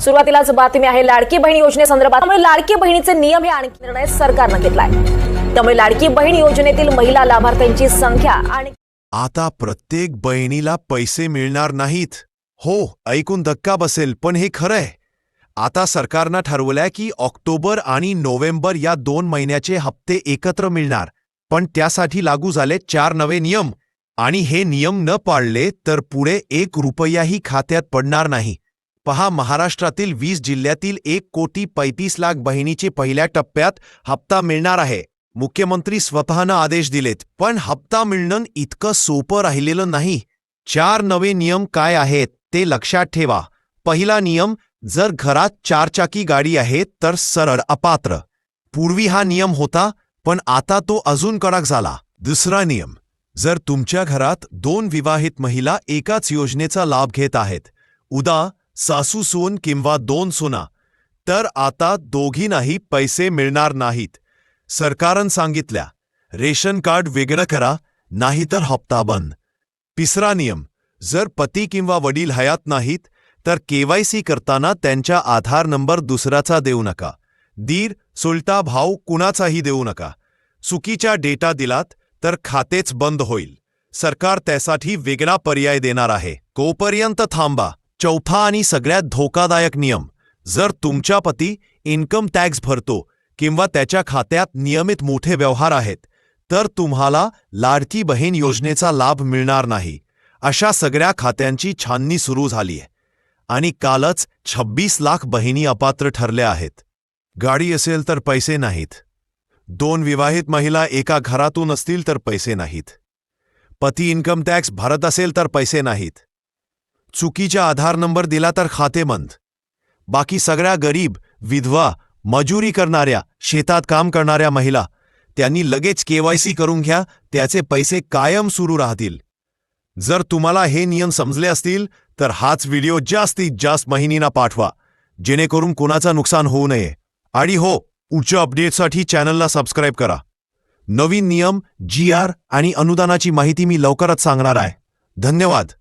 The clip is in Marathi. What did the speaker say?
सुरुवातीलाच बातमी आहे लाडकी बहीण योजनेसंदर्भात। त्यामुळे लाडकी बहिणीचे नियम हे आणखी निर्णय सरकारने घेतलाय। त्यामुळे लाडकी बहीण योजनेतील महिला लाभार्थ्यांची संख्या आणि आता प्रत्येक बहिणीला पैसे मिळणार नाहीत। हो, ऐकून धक्का बसेल, पण हे खरंय। आता सरकारनं ठरवलंय की ऑक्टोबर आणि नोव्हेंबर या 2 महिन्याचे हप्ते एकत्र मिळणार, पण त्यासाठी लागू झाले 4 नवे नियम। आणि हे नियम न पाळले तर पुढे 1 रुपयाही खात्यात पडणार नाही। पहा, महाराष्ट्रातील 20 जिल्ह्यातील 1,35,00,000 बहिणीचे पहिल्या टप्प्यात हप्ता मिळणार आहे। मुख्यमंत्री स्वतःनं आदेश दिलेत, पण हप्ता मिळणं इतकं सोपं राहिलेलं नाही। 4 नवे नियम काय आहेत ते लक्षात ठेवा। पहिला नियम, जर घरात 4 चाकी गाडी आहे तर सरळ अपात्र। पूर्वी हा नियम होता, पण आता तो अजून कडक झाला। दुसरा नियम, जर तुमच्या घरात 2 विवाहित महिला एकाच योजनेचा लाभ घेत आहेत, उदा सासू सून किंवा 2 सुना, तर आता दोघींनाही पैसे मिळणार नाहीत। सरकारनं सांगितल्या, रेशन कार्ड वेगळं करा, नाहीतर हप्ता बंद। तिसरा नियम, जर पती किंवा वडील हयात नाहीत तर केवायसी करताना त्यांचा आधार नंबर दुसऱ्याचा देऊ नका। दीर, चुलता भाऊ कुणाचाही देऊ नका। चुकीचा डेटा दिलात तर खातेच बंद होईल। सरकार त्यासाठी वेगळा पर्याय देणार आहे। तोपर्यंत थांबा। चौथा आणि सगळ्यात धोकादायक नियम, जर तुमचा पती इन्कम टॅक्स भरतो किंवा त्याच्या खात्यात नियमित मोठे व्यवहार आहेत, तर तुम्हाला लाडकी बहीण योजनेचा लाभ मिळणार नाही। अशा सगळ्या खात्यांची छाननी सुरू झाली आहे आणि कालच 26 लाख बहिणी अपात्र ठरल्या आहेत। गाडी असेल तर पैसे नाहीत, 2 विवाहित महिला एका घरातून असतील तर पैसे नाहीत, पती इन्कम टॅक्स भरत असेल तर पैसे नाहीत, चुकीचा आधार नंबर दिला तर खाते बंद। बाकी सगळ्या गरीब, विधवा, मजुरी करणाऱ्या, शेतात काम करणाऱ्या महिला, त्यांनी लगेच केवायसी करून घ्या, त्याचे पैसे कायम सुरू राहतील। जर तुम्हाला हे नियम समजले असतील तर हाच व्हिडिओ जास्तीत जास्त बहिणींना पाठवा, जेणेकरून कोणाचं नुकसान होऊ नये। आणि हो, उच्च अपडेटसाठी चॅनलला सबस्क्राईब करा। नवीन नियम, GR आणि अनुदानाची माहिती मी लवकरच सांगणार आहे। धन्यवाद।